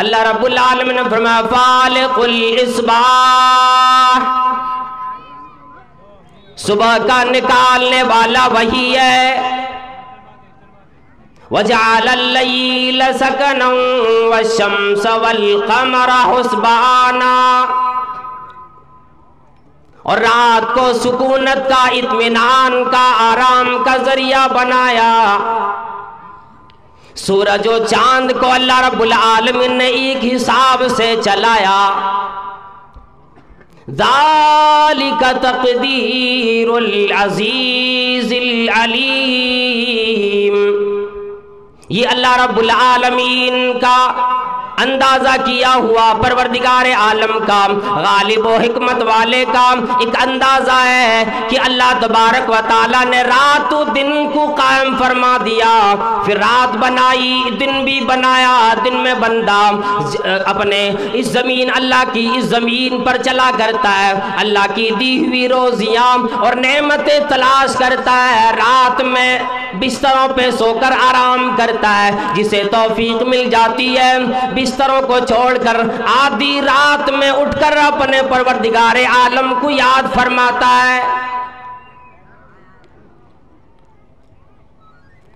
اللہ رب العالمین نے فرمایا فالق الاصباح، صبح کا نکالنے والا وہی ہے، وجعل الليل سكنا والشمس والقمر حسبانا، اور رات کو سکونت کا، اطمینان کا، آرام کا ذریعہ بنایا۔ سورج و چاند کو اللہ رب العالمین نے ایک حساب سے چلایا۔ ذالک تقدیر العزیز العلیم، یہ اللہ رب العالمین کا اندازہ کیا ہوا، پروردگار عالم کا، غالب و حکمت والے کا ایک اندازہ ہے کہ اللہ تبارک و تعالیٰ نے رات و دن کو قائم فرما دیا، پھر رات بنائی، دن بھی بنایا، دن میں بندہ اپنے اس زمین، اللہ کی اس زمین پر چلا کرتا ہے، اللہ کی دی ہوئی روزیاں اور نعمتیں تلاش کرتا ہے، رات میں بستروں پہ سو کر آرام کرتا ہے، جسے توفیق مل جاتی ہے بستروں کو چھوڑ کر آدھی رات میں اٹھ کر اپنے پروردگار عالم کو یاد فرماتا ہے۔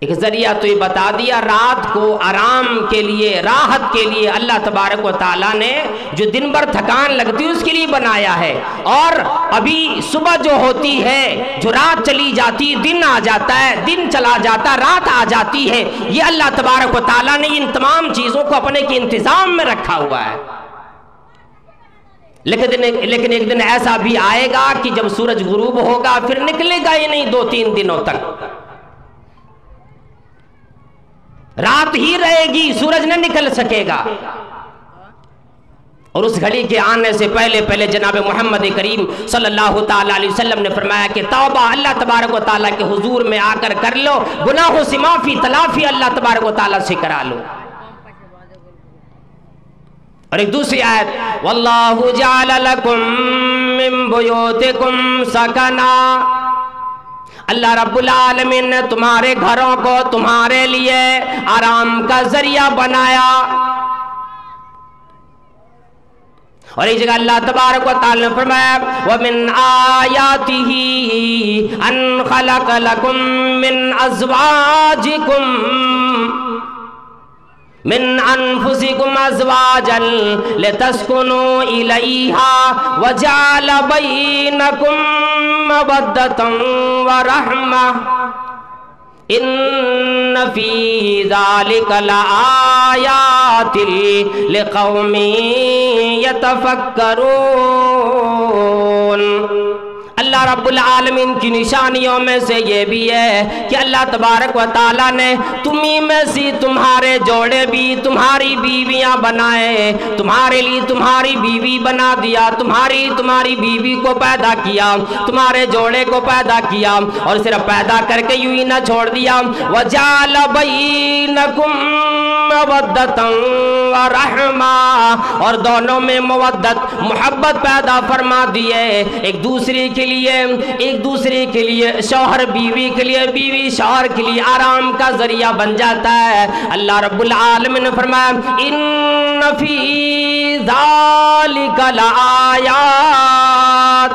ایک ذریعہ تو یہ بتا دیا، رات کو آرام کے لیے، راحت کے لیے اللہ تبارک و تعالیٰ نے جو دن بھر تھکان لگتی ہے اس کے لیے بنایا ہے، اور ابھی صبح جو ہوتی ہے، جو رات چلی جاتی، دن آ جاتا ہے، دن چلا جاتا، رات آ جاتی ہے، یہ اللہ تبارک و تعالیٰ نے ان تمام چیزوں کو اپنے کے انتظام میں رکھا ہوا ہے۔ لیکن ایک دن ایسا بھی آئے گا کہ جب سورج غروب ہوگا پھر نکلے گا ہی نہیں 2-3 دنوں تک، رات ہی رہے گی، سورج نہ نکل سکے گا۔ اور اس گھڑی کے آنے سے پہلے جناب محمد کریم صلی اللہ تعالیٰ علیہ وسلم نے فرمایا کہ توبہ اللہ تبارک و تعالیٰ کے حضور میں آ کر لو، گناہوں سے معافی تلافی اللہ تبارک و تعالیٰ سے کرا لو۔ اور ایک دوسری آیت، واللہ جعل لکم من بیوتکم سکنا، اللہ رب العالمین نے تمہارے گھروں کو تمہارے لیے آرام کا ذریعہ بنایا۔ اور ایک جگہ اللہ تبارک و تعالی نے فرمایا وَمِنْ آيَاتِهِ أَنْ خَلَقَ لَكُم مِّنْ أَزْوَاجِكُمْ من انفسکم ازواجا لتسکنوا الیہا وجعل بینکم مودۃ ورحمہ ان فی ذالک لآیات لقوم یتفکرون۔ اللہ رب العالمین کی نشانیوں میں سے یہ بھی ہے کہ اللہ تبارک و تعالیٰ نے تمہیں میں سے تمہارے جوڑے بھی، تمہاری بیویاں بنائے، تمہارے لیے تمہاری بیوی بنا دیا، تمہاری بیوی کو پیدا کیا، تمہارے جوڑے کو پیدا کیا، اور صرف پیدا کر کے یوں ہی نہ چھوڑ دیا، وَجَعَلَ بَيْنَكُمْ مَوَدَّةً وَرَحْمَةً، اور دونوں میں مودت محبت پیدا فرما دیے، ایک دوسرے کے لیے شوہر بیوی کے لیے، بیوی شوہر کے لیے آرام کا ذریعہ بن جاتا ہے۔ اللہ رب العالمین نے فرمایا ان فی ذالک لآیات،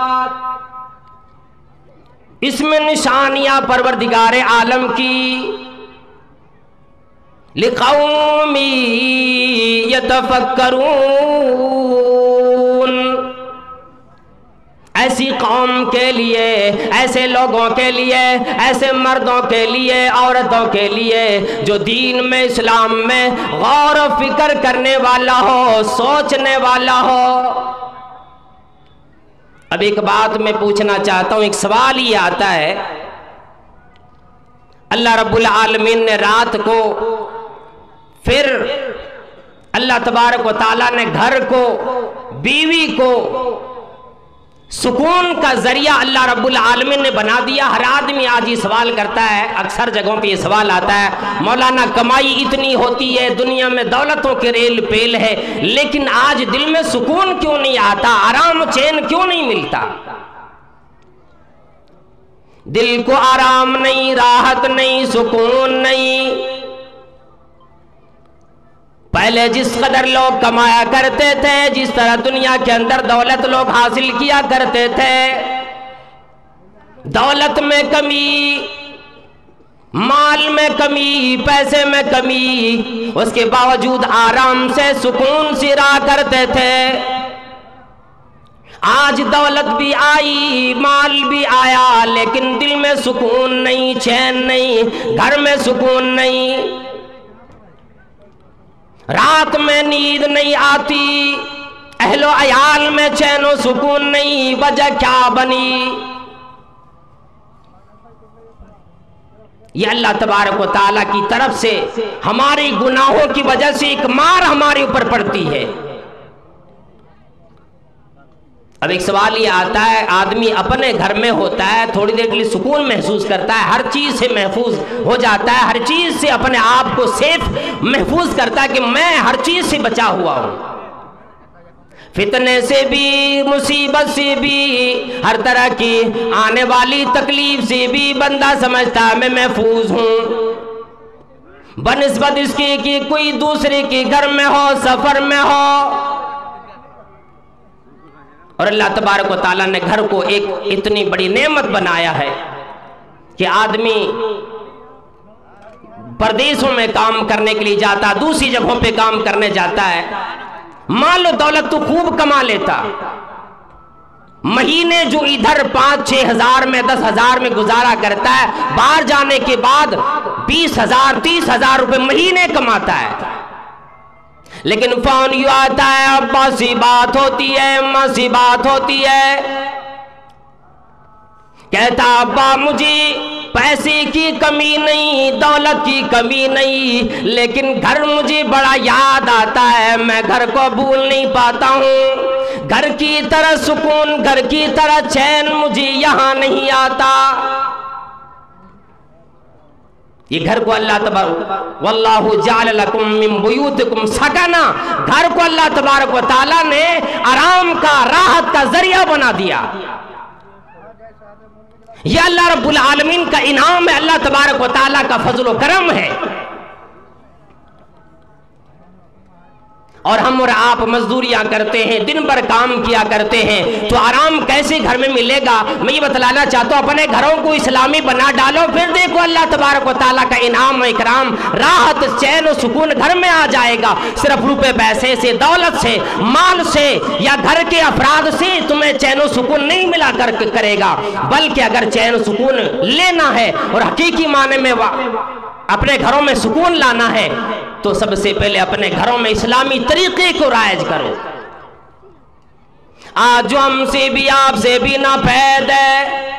اس میں نشانیاں پروردگار عالم کی لقوم یتفکرون، ایسی قوم کے لیے، ایسے لوگوں کے لیے، ایسے مردوں کے لیے، عورتوں کے لیے جو دین میں، اسلام میں غور و فکر کرنے والا ہو، سوچنے والا ہو۔ اب ایک بات میں پوچھنا چاہتا ہوں، ایک سوال یہ آتا ہے، اللہ رب العالمین نے رات کو، پھر اللہ تبارک و تعالیٰ نے گھر کو، بیوی کو سکون کا ذریعہ اللہ رب العالمین نے بنا دیا۔ ہر آدمی آج یہ سوال کرتا ہے، اکثر جگہوں پہ یہ سوال آتا ہے، مولانا کمائی اتنی ہوتی ہے، دنیا میں دولتوں کے ریل پیل ہے، لیکن آج دل میں سکون کیوں نہیں آتا، آرام چین کیوں نہیں ملتا؟ دل کو آرام نہیں، راحت نہیں، سکون نہیں۔ پہلے جس قدر لوگ کمایا کرتے تھے، جس طرح دنیا کے اندر دولت لوگ حاصل کیا کرتے تھے، دولت میں کمی، مال میں کمی، پیسے میں کمی، اس کے باوجود آرام سے سکون سے رہا کرتے تھے۔ آج دولت بھی آئی، مال بھی آیا، لیکن دل میں سکون نہیں، چین نہیں، گھر میں سکون نہیں، رات میں نیند نہیں آتی، اہل و عیال میں چین و سکون نہیں۔ وجہ کیا بنی؟ یہ اللہ تبارک و تعالیٰ کی طرف سے ہماری گناہوں کی وجہ سے ایک مار ہمارے اوپر پڑتی ہے۔ اب ایک سوال یہ آتا ہے، آدمی اپنے گھر میں ہوتا ہے، تھوڑی دیر کے لیے سکون محسوس کرتا ہے، ہر چیز سے محفوظ ہو جاتا ہے، ہر چیز سے اپنے آپ کو سیف محفوظ کرتا ہے کہ میں ہر چیز سے بچا ہوا ہوں، فتنے سے بھی، مصیبت سے بھی، ہر طرح کی آنے والی تکلیف سے بھی بندہ سمجھتا ہے میں محفوظ ہوں، بنسبت اس کی کہ کوئی دوسرے کے گھر میں ہو، سفر میں ہو۔ اور اللہ تبارک و تعالیٰ نے گھر کو ایک اتنی بڑی نعمت بنایا ہے کہ آدمی پردیسوں میں کام کرنے کے لیے جاتا، دوسری جگہوں پہ کام کرنے جاتا ہے، مال و دولت تو خوب کما لیتا، مہینے جو ادھر 5-6 ہزار میں 10 ہزار میں گزارا کرتا ہے، باہر جانے کے بعد 20,000 30,000 روپے مہینے کماتا ہے۔ لیکن فون یوں آتا ہے، ابا سی بات ہوتی ہے، اماں سی بات ہوتی ہے، کہتا ابا مجھے پیسے کی کمی نہیں، دولت کی کمی نہیں، لیکن گھر مجھے بڑا یاد آتا ہے، میں گھر کو بھول نہیں پاتا ہوں، گھر کی طرح سکون، گھر کی طرح چین مجھے یہاں نہیں آتا۔ یہ گھر کو اللہ تبارک واللہ جعل لکم من بیوتکم سکنا، گھر کو اللہ تبارک و تعالیٰ نے آرام کا، راحت کا ذریعہ بنا دیا۔ یہ اللہ رب العالمین کا انعام ہے، اللہ تبارک و تعالیٰ کا فضل و کرم ہے۔ اور ہم اور آپ مزدوریاں کرتے ہیں، دن بھر کام کیا کرتے ہیں، تو آرام کیسے گھر میں ملے گا؟ میں یہ بتلانا چاہتا ہوں، اپنے گھروں کو اسلامی بنا ڈالو، پھر دیکھو اللہ تبارک و تعالیٰ کا انعام و اکرام، راحت، چین و سکون گھر میں آ جائے گا۔ صرف روپے پیسے سے، دولت سے، مال سے یا گھر کے افراد سے تمہیں چین و سکون نہیں ملا کرے گا، بلکہ اگر چین و سکون لینا ہے اور حقیقی معنی میں اپنے گھروں میں سکون لانا ہے تو سب سے پہلے اپنے گھروں میں اسلامی طریقے کو رائج کرو۔ آج جو ہم سے بھی آپ سے بھی ناپید ہے،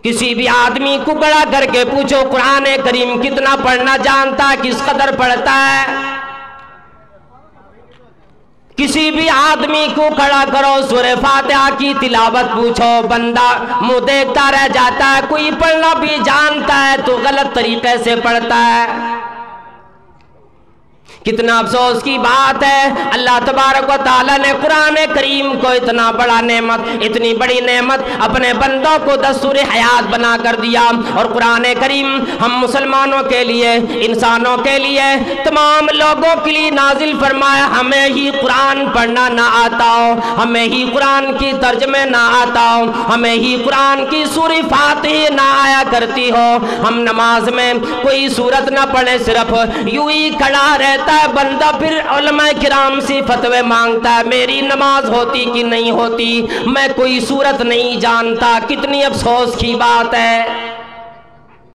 کسی بھی آدمی کو کھڑا کر کے پوچھو قرآن کریم کتنا پڑھنا جانتا ہے، کس قدر پڑھتا ہے؟ کسی بھی آدمی کو کھڑا کرو، سورہ فاتحہ کی تلاوت پوچھو، بندہ منہ دیکھتا رہ جاتا ہے۔ کوئی پڑھنا بھی جانتا ہے تو غلط طریقے سے پڑھتا ہے۔ کتنا افسوس کی بات ہے، اللہ تبارک و تعالیٰ نے قرآن کریم کو اتنا بڑا نعمت، اتنی بڑی نعمت اپنے بندوں کو دستور حیات بنا کر دیا۔ اور قرآن کریم ہم مسلمانوں کے لیے، انسانوں کے لیے، تمام لوگوں کے لیے نازل فرمایا۔ ہمیں ہی قرآن پڑھنا نہ آتا ہو، ہمیں ہی قرآن کی ترجمے نہ آتا ہو، ہمیں ہی قرآن کی سورہ فاتحہ نہ آیا کرتی ہو، ہم نماز میں کوئی سورت نہ پڑھے، صرف یوں ہی کھڑا رہتا ہے بندہ، پھر علماء کرام سے فتوے مانگتا ہے میری نماز ہوتی کہ نہیں ہوتی، میں کوئی سورت نہیں جانتا۔ کتنی افسوس کی بات ہے۔